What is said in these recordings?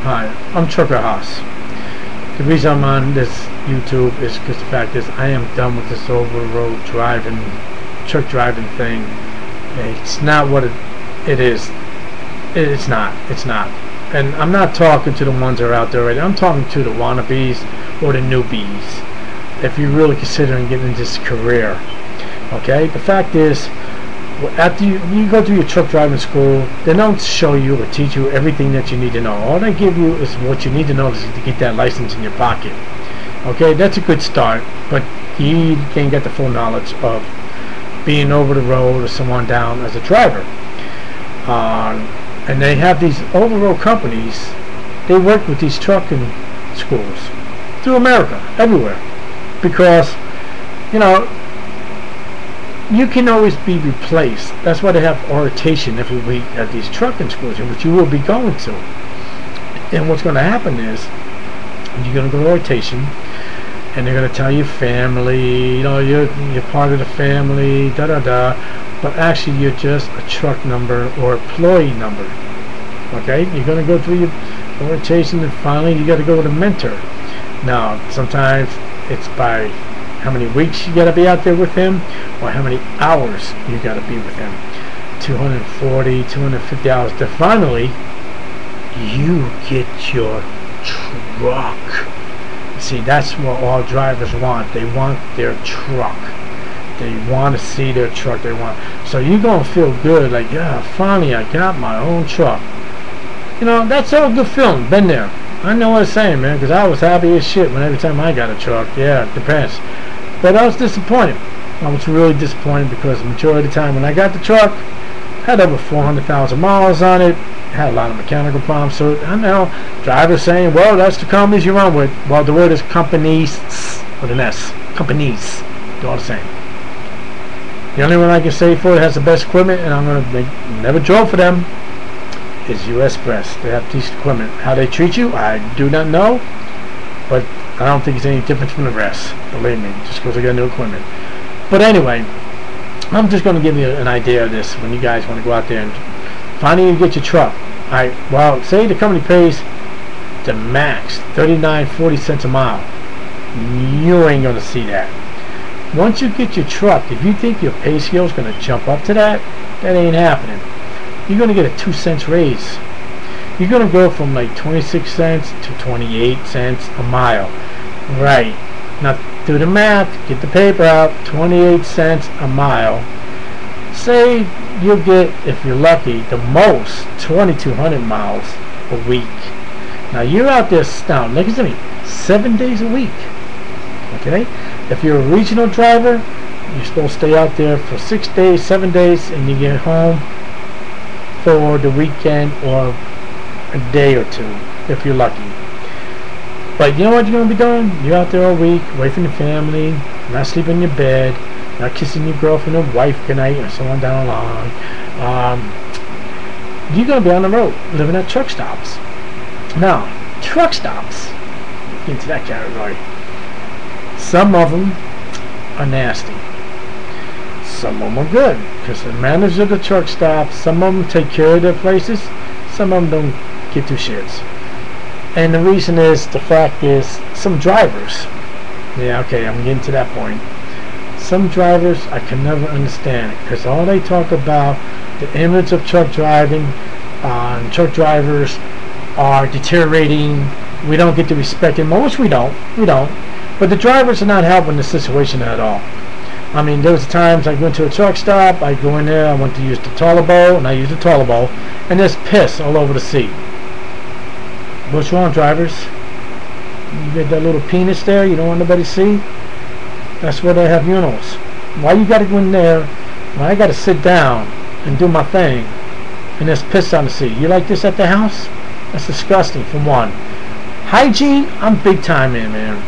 Hi, I'm Trucker Haas. The reason I'm on this YouTube is because the fact is I am done with this over-the-road driving, truck driving thing. It's not what it is. It's not. And I'm not talking to the ones that are out there already. I'm talking to the wannabes or the newbies. If you're really considering getting into this career, okay? The fact is, after you go through your truck driving school, they don't show you or teach you everything that you need to know. All they give you is what you need to know is to get that license in your pocket. Okay, that's a good start, but you can't get the full knowledge of being over the road or someone down as a driver. And they have these over-the-road companies. They work with these trucking schools through America, everywhere, because you can always be replaced. That's why they have orientation every week at these trucking schools, which you will be going to. And what's going to happen is you're going to go to orientation, and they're going to tell your family, you're part of the family, but actually you're just a truck number or employee number. Okay, you're going to go through your orientation, and finally you got to go with a mentor. Now, sometimes it's by how many weeks you got to be out there with him, or how many hours you got to be with him. 240, 250 hours. Then finally, you get your truck. See, that's what all drivers want. They want their truck. They want to see their truck. So you're going to feel good, like, yeah, finally I got my own truck. That's all good feeling. Been there. I know what I'm saying, man, because I was happy as shit when every time I got a truck. Yeah, it depends. But I was disappointed. I was really disappointed because the majority of the time when I got the truck, it had over 400,000 miles on it. It had a lot of mechanical problems. So I know drivers saying, well, that's the companies you run with. Well, the word is companies with an S. Companies. They're all the same. The only one I can say for it has the best equipment, and I'm going to never drove for them, is US Express. They have decent equipment. How they treat you, I do not know, but I don't think it's any different from the rest. Believe me, just because I got new equipment. But anyway, I'm just going to give you an idea of this when you guys want to go out there and finally you get your truck. Alright, well, say the company pays the max 39.40 cents a mile. You ain't going to see that. Once you get your truck, if you think your pay scale is going to jump up to that ain't happening. You're going to get a 2 cents raise. You're going to go from like 26 cents to 28 cents a mile. Right. Now do the math, get the paper out, 28 cents a mile. Say you'll get, if you're lucky, the most 2,200 miles a week. Now you're out there, now listen to me, 7 days a week. Okay? If you're a regional driver, you're supposed to stay out there for 6 days, 7 days, and you get home for the weekend or a day or two if you're lucky. But you know what you're going to be doing? You're out there all week, away from your family, not sleeping in your bed, not kissing your girlfriend or wife goodnight or so on down the line. You're going to be on the road, living at truck stops. Now, truck stops, get into that category. Some of them are nasty. Some of them are good, because the managers of the truck stops, some of them take care of their places, some of them don't give two shits. And the reason is, the fact is, some drivers, yeah, okay, I'm getting to that point. Some drivers I can never understand, because all they talk about, the image of truck driving, truck drivers are deteriorating, we don't get the respect anymore, which we don't, but the drivers are not helping the situation at all. I mean, there was times I went to a truck stop, I go in there, I went to use the toilet bowl, and I used the toilet bowl, and there's piss all over the seat. What's wrong, drivers? You get that little penis there, you don't want nobody to see? That's where they have urinals. Why you gotta go in there when I gotta sit down and do my thing, and there's piss on the seat? You like this at the house? That's disgusting, for one. Hygiene, I'm big time in, man.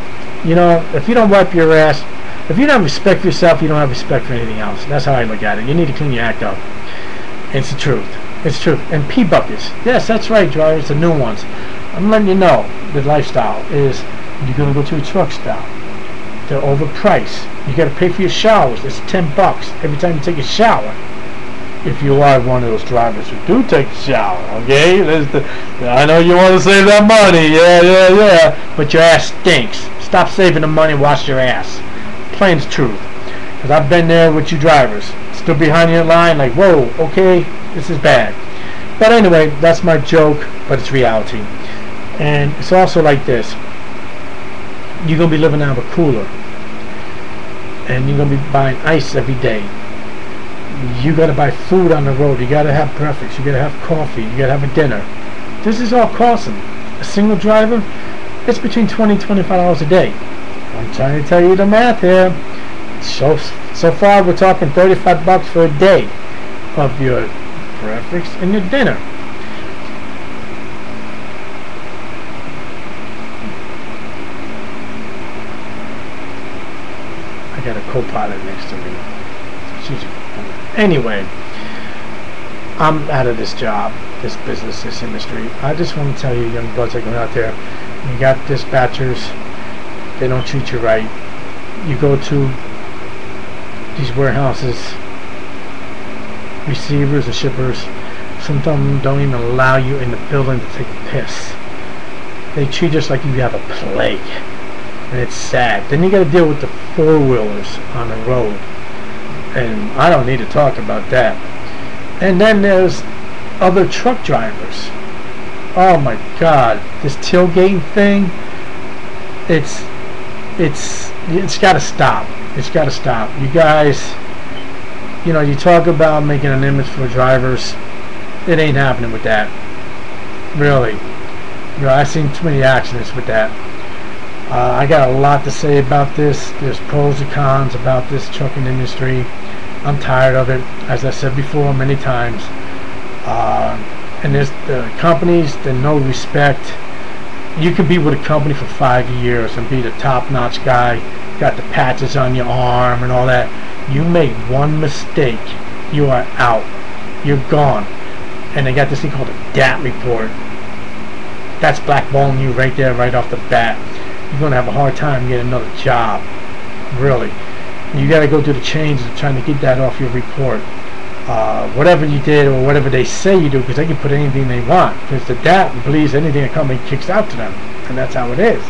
If you don't wipe your ass, if you don't have respect for yourself, you don't have respect for anything else. That's how I look at it. You need to clean your act up. It's the truth. It's true. And pee buckets. Yes, that's right, drivers. The new ones. I'm letting you know the lifestyle is you're going to go to a truck stop. They're overpriced. You got to pay for your showers. It's $10 every time you take a shower. if you are one of those drivers who do take a shower, okay? I know you want to save that money, yeah, but your ass stinks. Stop saving the money and wash your ass. Plain as truth. Because I've been there with you drivers. Still behind your line like, whoa, okay, this is bad. But anyway, that's my joke, but it's reality. And it's also like this. You're going to be living out of a cooler. And you're going to be buying ice every day. You got to buy food on the road. You got to have breakfast. You got to have coffee. You got to have a dinner. This is all costing. A single driver, it's between $20 and $25 a day. I'm trying to tell you the math here. So far, we're talking $35 for a day of your breakfast and your dinner. I got a co-pilot next to me. Anyway, I'm out of this job, this business, this industry. I just want to tell you, young buds that go out there, you got dispatchers, they don't treat you right. You go to these warehouses, receivers and shippers, some of them don't even allow you in the building to take a piss. They treat us like you have a plague, and it's sad. Then you got to deal with the four-wheelers on the road, and I don't need to talk about that. And then there's other truck drivers. Oh my God, this tailgating thing, it's got to stop. It's got to stop. You guys, you know, you talk about making an image for drivers. It ain't happening with that. Really. You know, I've seen too many accidents with that. I got a lot to say about this. There's pros and cons about this trucking industry. I'm tired of it, as I said before many times. And there's the companies that no respect. You can be with a company for 5 years and be the top-notch guy, got the patches on your arm and all that. You make one mistake, you are out. You're gone. And they got this thing called a Dat report. That's blackballing you right there, right off the bat. You're going to have a hard time getting another job. Really. You got to go through the changes of trying to get that off your report. Whatever you did or whatever they say you do, because they can put anything they want. Because the DAT believes anything a company kicks out to them. And that's how it is.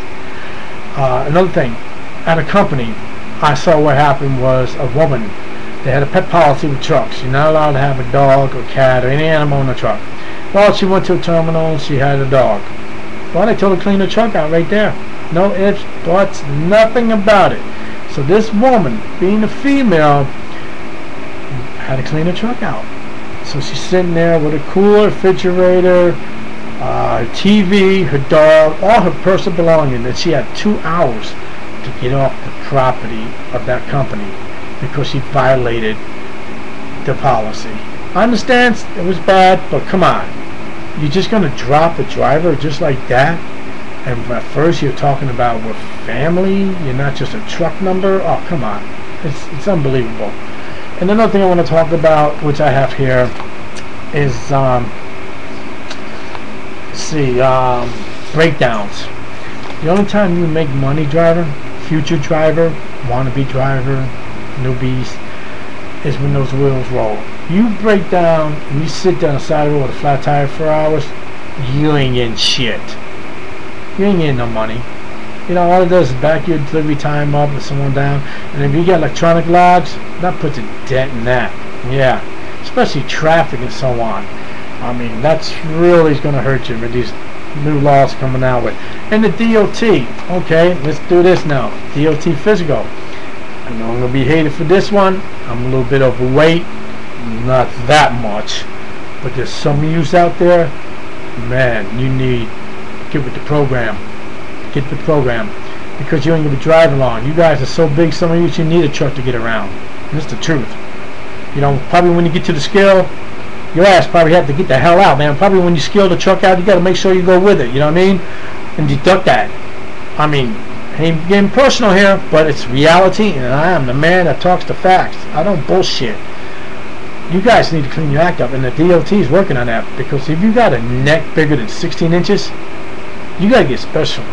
Another thing, at a company, I saw what happened was a woman, they had a pet policy with trucks. You're not allowed to have a dog or cat or any animal in the truck. Well, she went to a terminal and she had a dog. Well, they told her to clean the truck out right there. No ifs, buts, nothing about it. So this woman, being a female, had to clean the truck out. So she's sitting there with a cooler, refrigerator, TV, her dog, all her personal belongings, and she had 2 hours to get off the property of that company because she violated the policy. I understand it was bad, but come on. You're just going to drop the driver just like that? And at first you're talking about we're family, you're not just a truck number? Oh, come on. It's unbelievable. And another thing I want to talk about, which I have here, is breakdowns. The only time you make money, driver, future driver, wannabe driver, newbies, is when those wheels roll. You break down and you sit down on the side of the road with a flat tire for hours, you ain't getting shit. You ain't getting no money. You know, all it does is back your delivery time up and someone down. And if you get electronic logs, that puts a dent in that. Yeah. Especially traffic and so on. I mean, that's really going to hurt you with these new laws coming out with. And the DOT. Okay, let's do this now. DOT physical. I know I'm going to be hated for this one. I'm a little bit overweight. Not that much. But there's some of you out there, man, you need to get with the program. Get the program. Because you ain't going to be driving long. You guys are so big, some of you need a truck to get around. And that's the truth. You know, probably when you get to the scale, your ass probably have to get the hell out, man. Probably when you scale the truck out, you got to make sure you go with it. You know what I mean? And deduct that. I mean, I ain't getting personal here, but it's reality, and I am the man that talks the facts. I don't bullshit. You guys need to clean your act up, and the DOT is working on that. Because if you got a neck bigger than 16 inches, you got to get special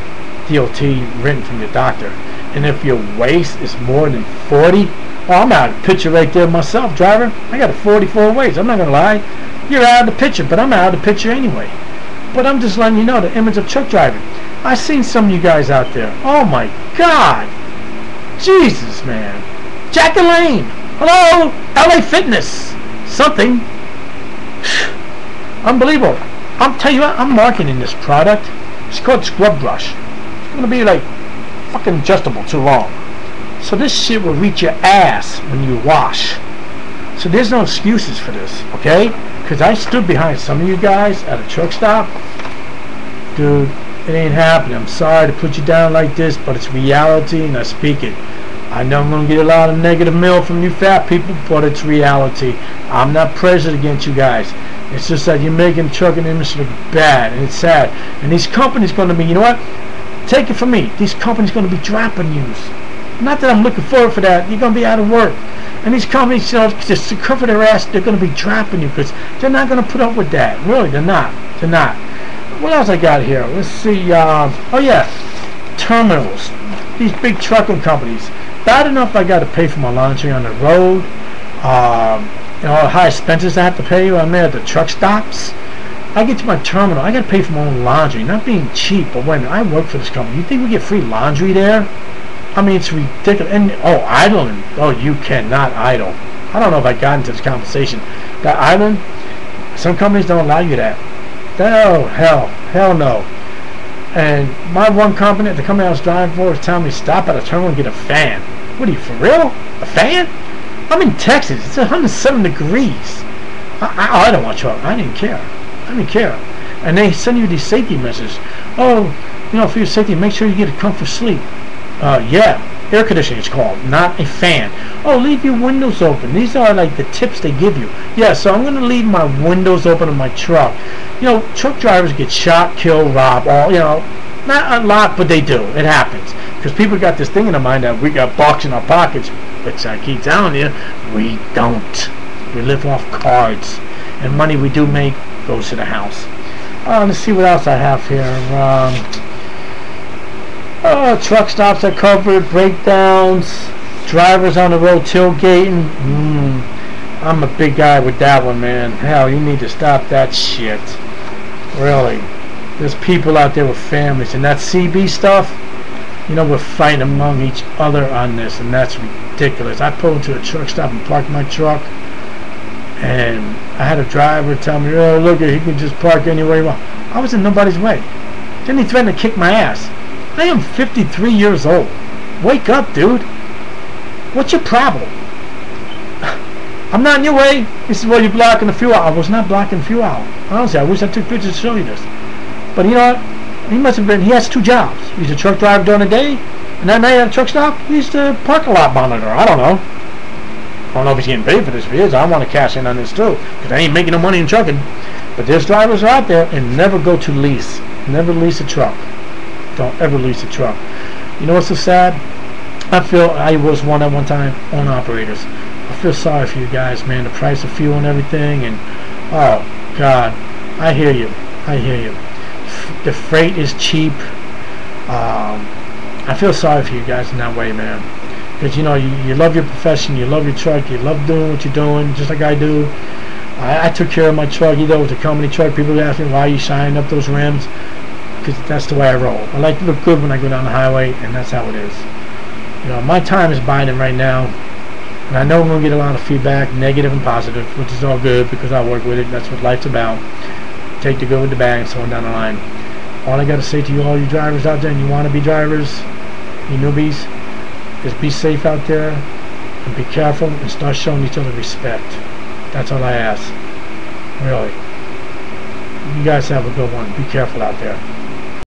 DOT written from your doctor. And if your waist is more than 40, Oh, I'm out of the picture right there myself, driver. I got a 44 ways. I'm not going to lie. You're out of the picture, but I'm out of the picture anyway. But I'm just letting you know the image of truck driving. I've seen some of you guys out there. Oh, my God. Jesus, man. Jack and Lane. Hello? LA Fitness. Something. Unbelievable. I'm telling you what, I'm marketing this product. It's called Scrub Brush. It's going to be like fucking adjustable too long. So this shit will reach your ass when you wash. So there's no excuses for this, okay? Because I stood behind some of you guys at a truck stop. Dude, it ain't happening. I'm sorry to put you down like this, but it's reality and I speak it. I know I'm going to get a lot of negative mail from you fat people, but it's reality. I'm not prejudiced against you guys. It's just that you're making the trucking industry look bad, and it's sad. And these companies going to be, you know what? Take it from me. These companies going to be dropping you. Not that I'm looking forward for that. You're going to be out of work. And these companies, you know, just to cover their ass, they're going to be dropping you because they're not going to put up with that. Really, they're not. They're not. What else I got here? Let's see. Oh, yeah. Terminals. These big trucking companies. Bad enough I got to pay for my laundry on the road. You know, the high expenses I have to pay when I'm there at the truck stops. I get to my terminal. I got to pay for my own laundry. Not being cheap, but when I work for this company, you think we get free laundry there? I mean, it's ridiculous. And, oh, idling. Oh, you cannot idle. I don't know if I got into this conversation. That idling, some companies don't allow you that. Oh, hell no. And my one company, the company I was driving for, was telling me stop at a terminal and get a fan. What are you, for real? A fan? I'm in Texas. It's 107 degrees. I don't want to truck. I didn't care. And they send you these safety messages. Oh, you know, for your safety, make sure you get a comfort sleep. Yeah, air conditioning is called, not a fan. Oh, leave your windows open. These are like the tips they give you. Yeah, so I'm going to leave my windows open in my truck. You know, truck drivers get shot, killed, robbed, all, you know, not a lot, but they do. It happens. Because people got this thing in their mind that we got bucks in our pockets, which I keep telling you, we don't. We live off cards. And money we do make goes to the house. Let's see what else I have here. Truck stops are covered, breakdowns, drivers on the road tailgating. I'm a big guy with that one, man. Hell, you need to stop that shit. Really. There's people out there with families, and that CB stuff, you know, we're fighting among each other on this, and that's ridiculous. I pulled into a truck stop and parked my truck, and I had a driver tell me, oh, look, he can just park anywhere he wants. I was in nobody's way. Then he threatened to kick my ass. I am 53 years old. Wake up, dude. What's your problem? I'm not in your way. This is why you're blocking the fuel hour. I was not blocking the fuel hour. Honestly, I wish I took pictures to show you this. But you know what? He must have been, he has two jobs. He's a truck driver during the day, and that night at a truck stop, he's the parking lot monitor. I don't know. I don't know if he's getting paid for this. If he is, I want to cash in on this too, because I ain't making no money in trucking. But there's drivers out there, and never go to lease. Never lease a truck. Don't ever lease a truck. You know what's so sad? I feel I was one at one time, owner operators. I feel sorry for you guys, man. The price of fuel and everything, and oh God, I hear you. The freight is cheap. I feel sorry for you guys in that way, man. Because you know you love your profession, you love your truck, you love doing what you're doing, just like I do. I took care of my truck, even though it was a company truck. People ask me why you shining up those rims. Because that's the way I roll. I like to look good when I go down the highway, and that's how it is. You know, my time is biding right now, and I know I'm going to get a lot of feedback, negative and positive, which is all good because I work with it. That's what life's about. Take the good with the bad and so on down the line. All I got to say to you, all you drivers out there, and you want to be drivers, you newbies, is be safe out there, and be careful, and start showing each other respect. That's all I ask. Really. You guys have a good one. Be careful out there.